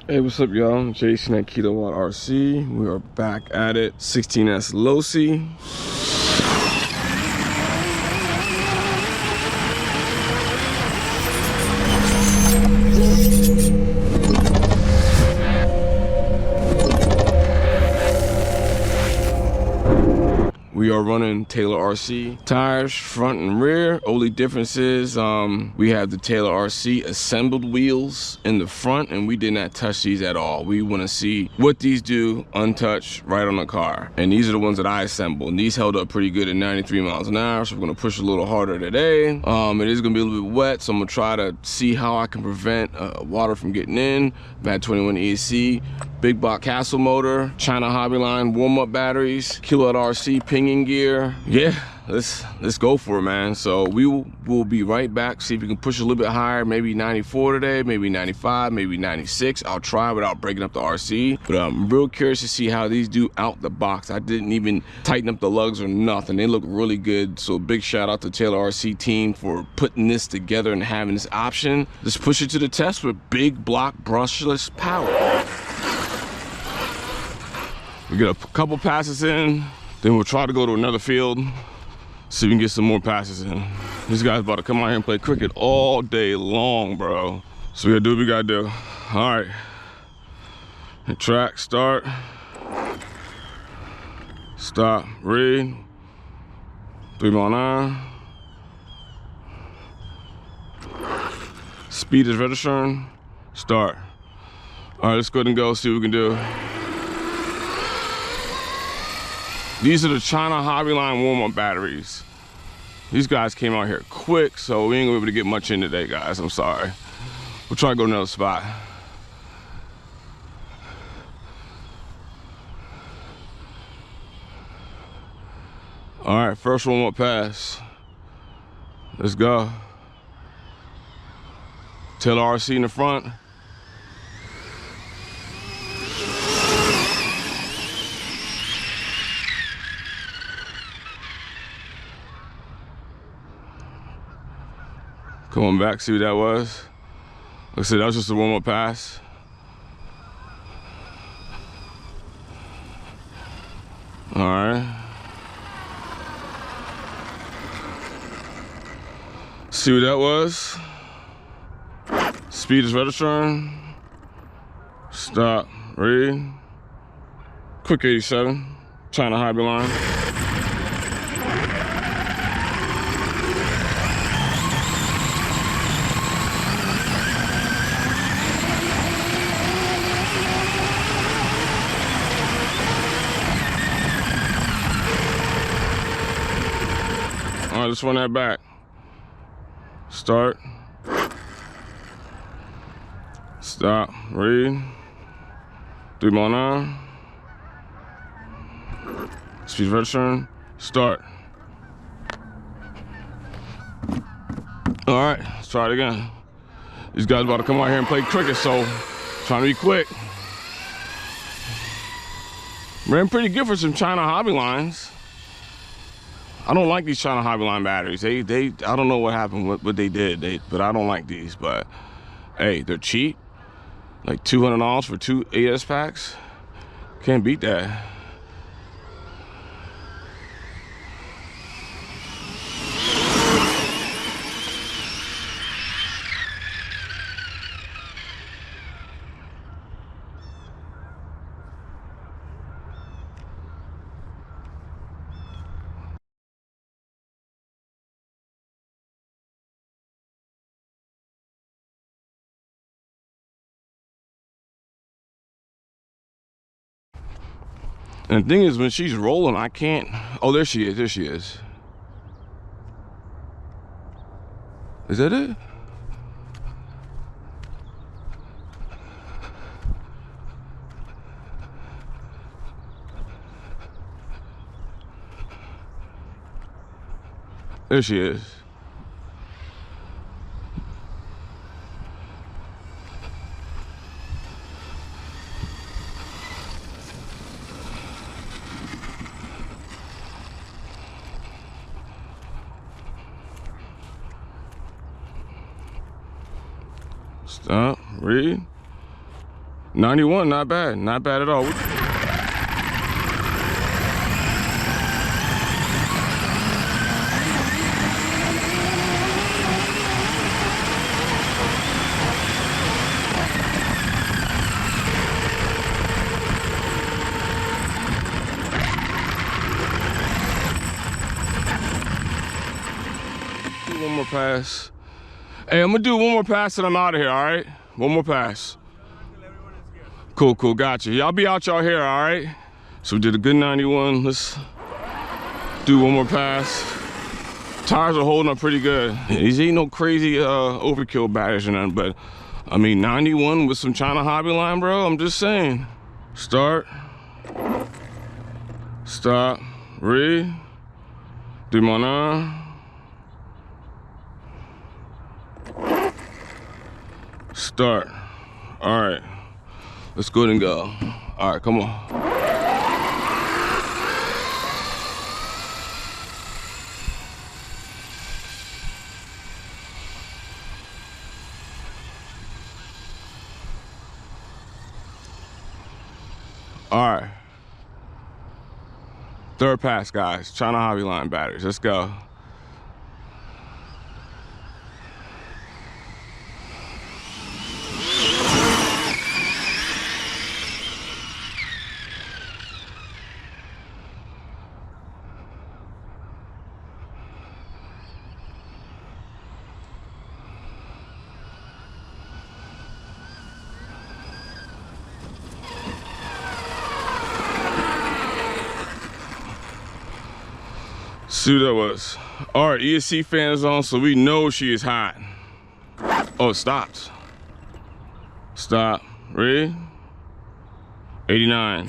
Hey, what's up, y'all? Jason at KiloWattRC. We are back at it. 16S Losi. We are running TaylorRC tires, front and rear. Only difference is we have the TaylorRC assembled wheels in the front, and we did not touch these at all. We want to see what these do untouched right on the car. And these are the ones that I assembled. And these held up pretty good at 93 miles an hour, so we're going to push a little harder today. It is going to be a little bit wet, so I'm going to try to see how I can prevent water from getting in. I've had 21 ESC. Big block Castle motor, China Hobbyline warm-up batteries, KiloWattRC pinging gear. Yeah, let's go for it, man. So we will be right back, see if we can push a little bit higher, maybe 94 today, maybe 95, maybe 96. I'll try without breaking up the RC, but I'm real curious to see how these do out the box. I didn't even tighten up the lugs or nothing. They look really good. So big shout out to TaylorRC team for putting this together and having this option. Let's push it to the test with big block brushless power. We get a couple passes in, then we'll try to go to another field, see if we can get some more passes in. This guy's about to come out here and play cricket all day long, bro. So we gotta do what we gotta do. All right, hit track, start, stop, read, 3 mile an hour. Speed is registering, start. All right, let's go ahead and go, see what we can do. These are the China Hobbyline warm-up batteries. These guys came out here quick, so we ain't gonna be able to get much in today, guys. I'm sorry. We'll try to go to another spot. All right, first warm-up pass. Let's go. TaylorRC in the front. Come on back, see what that was. Like I said, that was just a warm-up pass. All right. See what that was. Speed is registering. Stop, read. Quick 87, China Hobbyline. All right, let's run that back. Start. Stop. Read. 3 mile an hour. Speed registering. Start. All right, let's try it again. These guys about to come out here and play cricket, so trying to be quick. Ran pretty good for some China Hobbylines. I don't like these China Hobbyline batteries. I don't know what happened, what they did, but I don't like these. But hey, they're cheap, like $200 for 2 AS packs. Can't beat that. And the thing is, when she's rolling, I can't. Oh, there she is. There she is. Is that it? There she is. Stop, read. 91, not bad. Not bad at all. One more pass. Hey, I'm gonna do one more pass and I'm out of here, all right? One more pass. Cool, cool, gotcha. Yeah, I'll be out y'all here, all right? So we did a good 91. Let's do one more pass. Tires are holding up pretty good. These ain't no crazy overkill batteries or nothing, but I mean, 91 with some China Hobby line, bro. I'm just saying. Start. Stop. Read. Do my nine. Start. All right, let's go ahead and go. All right, come on. All right, third pass, guys. China Hobby line batteries. Let's go. See who that was. All right, ESC fan is on, so we know she is hot. Oh, it stopped. Stop. Ready? 89.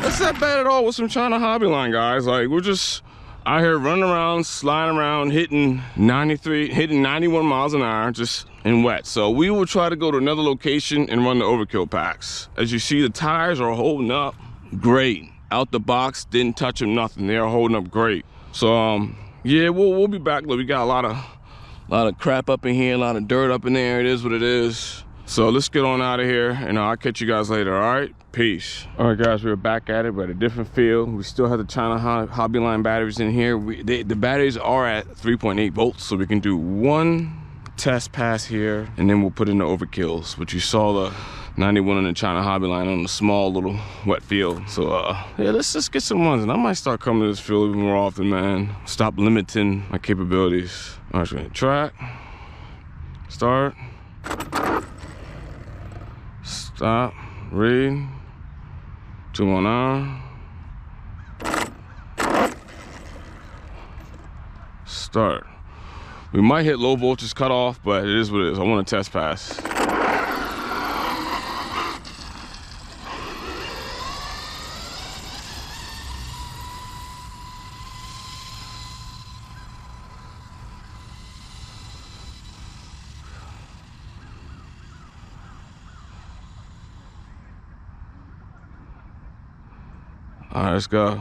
That's not bad at all with some China Hobby line, guys. Like, we're just out here running around, sliding around, hitting 93, hitting 91 miles an hour, just in wet. So we will try to go to another location and run the overkill packs. As you see, the tires are holding up great. Out the box, didn't touch them, nothing. They are holding up great. So yeah, we'll be back. Look, we got a lot of crap up in here, a lot of dirt up in there. It is what it is. So let's get on out of here, and I'll catch you guys later, all right? Peace. All right, guys, we're back at it, but a different field. We still have the China Hobby line batteries in here. The batteries are at 3.8 volts, so we can do one test pass here, and then we'll put in the overkills. But you saw the 91 on the China Hobby line on a small little wet field. So yeah, let's just get some runs, and I might start coming to this field even more often, man. Stop limiting my capabilities. All right, so we're gonna track. Start. Stop. Read. 219. Start. We might hit low voltage cutoff, but it is what it is. I want to test pass. All right, let's go.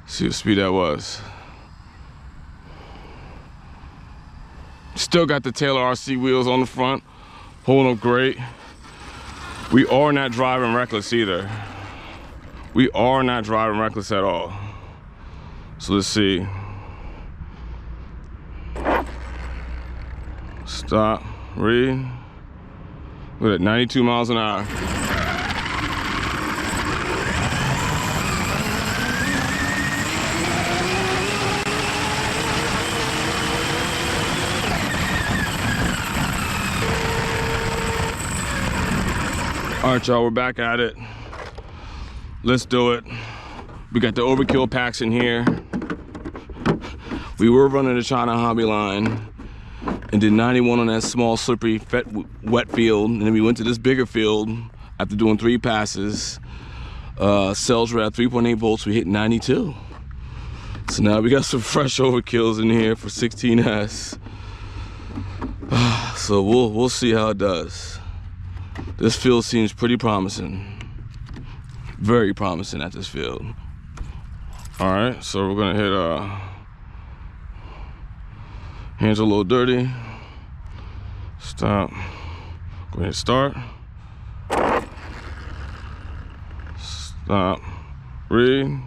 See what speed that was. Still got the TaylorRC wheels on the front, holding up great. We are not driving reckless either. We are not driving reckless at all. So let's see. Stop, read. Look at 92 miles an hour. All right, y'all, we're back at it. Let's do it. We got the overkill packs in here. We were running the China Hobby line and did 91 on that small, slippery, wet field. And then we went to this bigger field after doing 3 passes. Cells were at 3.8 volts. We hit 92. So now we got some fresh overkills in here for 16S. So we'll see how it does. This field seems pretty promising. Very promising at this field. All right, so we're gonna hit hands are a little dirty. Stop. Go ahead, start. Stop. Read.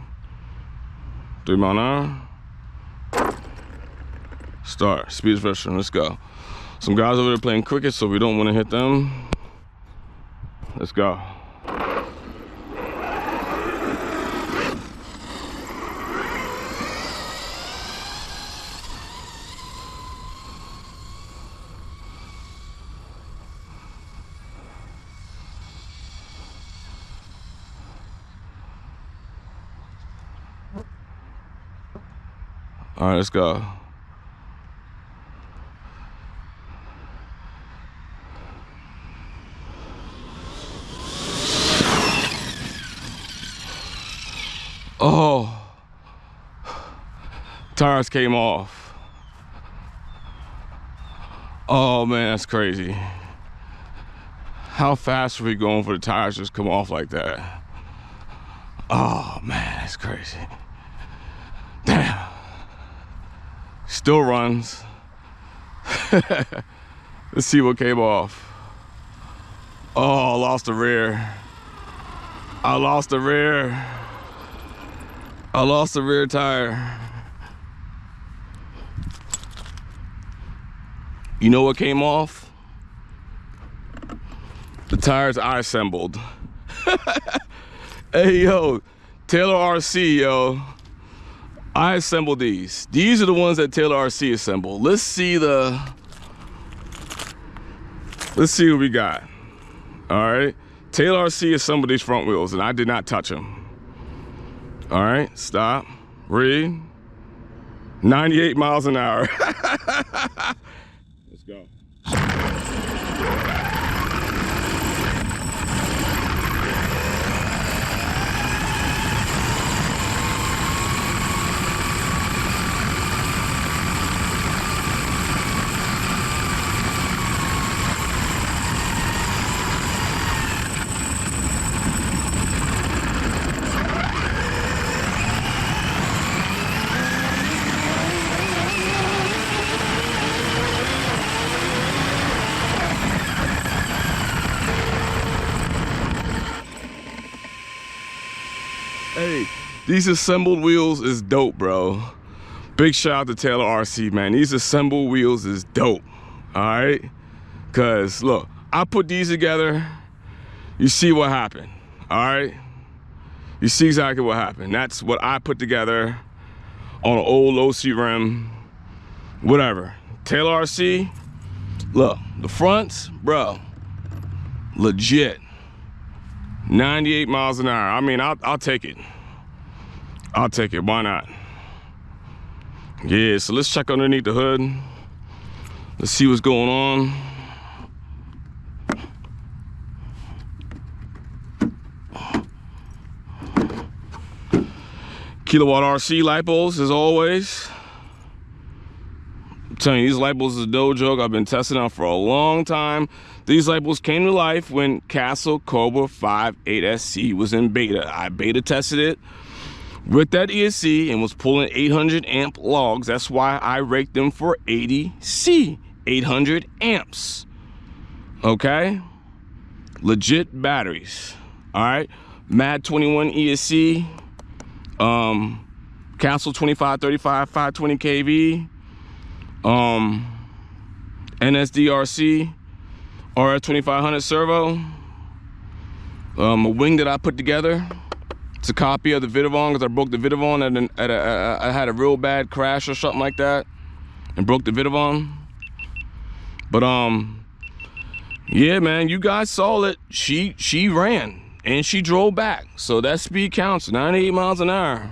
3 mile an hour. Start. Speed Thrasher. Let's go. Some guys over there playing cricket, so we don't want to hit them. Let's go. All right, let's go. Oh, tires came off. Oh man, that's crazy. How fast are we going for the tires just come off like that? Oh man, that's crazy. Damn. Still runs. Let's see what came off. Oh, I lost the rear. I lost the rear. I lost the rear tire. You know what came off? The tires I assembled. Hey, yo, TaylorRC, yo. I assembled these. These are the ones that TaylorRC assembled. Let's see what we got. All right, TaylorRC assembled these front wheels and I did not touch them. All right, stop, read. 98 miles an hour. Let's go. Hey, these assembled wheels is dope, bro. Big shout out to TaylorRC, man. These assembled wheels is dope, all right? Cause look, I put these together, you see what happened, all right? You see exactly what happened. That's what I put together on an old Losi rim, whatever. TaylorRC, look, the fronts, bro, legit. 98 miles an hour. I mean, I'll take it. I'll take it, why not? Yeah, so let's check underneath the hood. Let's see what's going on. KiloWattRC lipos, as always. I'm telling you, these lipos is no joke. I've been testing out for a long time. These lipos came to life when Castle Cobra 5.8SC was in beta. I beta tested it with that ESC and was pulling 800 amp logs. That's why I raked them for 80C, 800 amps. Okay? Legit batteries. All right? MAD 21 ESC, Castle 2535 520 kV, NSDRC, RS2500 servo, a wing that I put together. It's a copy of the Vidavon because I broke the Vidavon I had a real bad crash or something like that and broke the Vidavon. But yeah, man, you guys saw it. She ran and she drove back, so that speed counts. 98 miles an hour.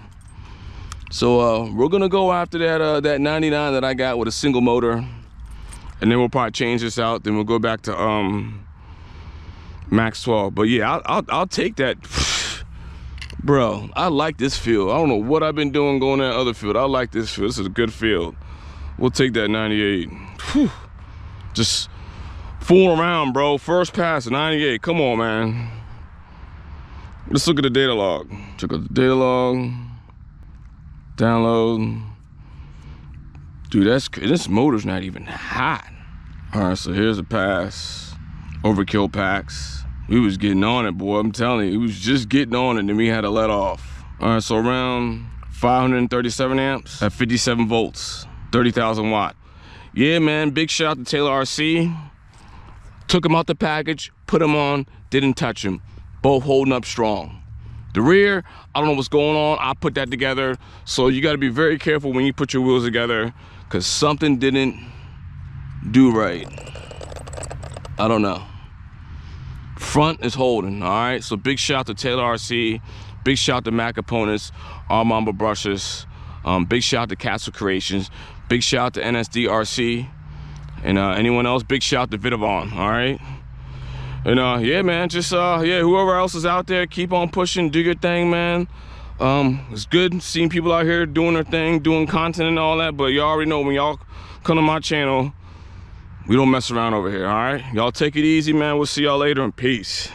So we're gonna go after that 99 that I got with a single motor, and then we'll probably change this out. Then we'll go back to max 12. But yeah, I'll take that. Bro, I like this field. I don't know what I've been doing going to that other field. I like this field. This is a good field. We'll take that 98. Whew. Just fooling around, bro. First pass, 98. Come on, man. Let's look at the data log. Check out the data log. Download. Dude, this motor's not even hot. All right, so here's a pass. Overkill packs. We was getting on it, boy. I'm telling you, he was just getting on it, and then we had to let off. All right, so around 537 amps at 57 volts, 30,000 watt. Yeah, man, big shout out to TaylorRC. Took him out the package, put him on, didn't touch him. Both holding up strong. The rear, I don't know what's going on. I put that together. So you gotta be very careful when you put your wheels together, because something didn't do right. I don't know. Front is holding, all right? So big shout to TaylorRC, big shout to Mac Components, Rmamba brushes, big shout to Castle Creations, big shout to NSDRC, and anyone else, big shout to Vidavon, all right? And yeah, man, just yeah, whoever else is out there, keep on pushing, do your thing, man. It's good seeing people out here doing their thing, doing content and all that, but y'all already know when y'all come to my channel, we don't mess around over here, all right? Y'all take it easy, man. We'll see y'all later, and peace.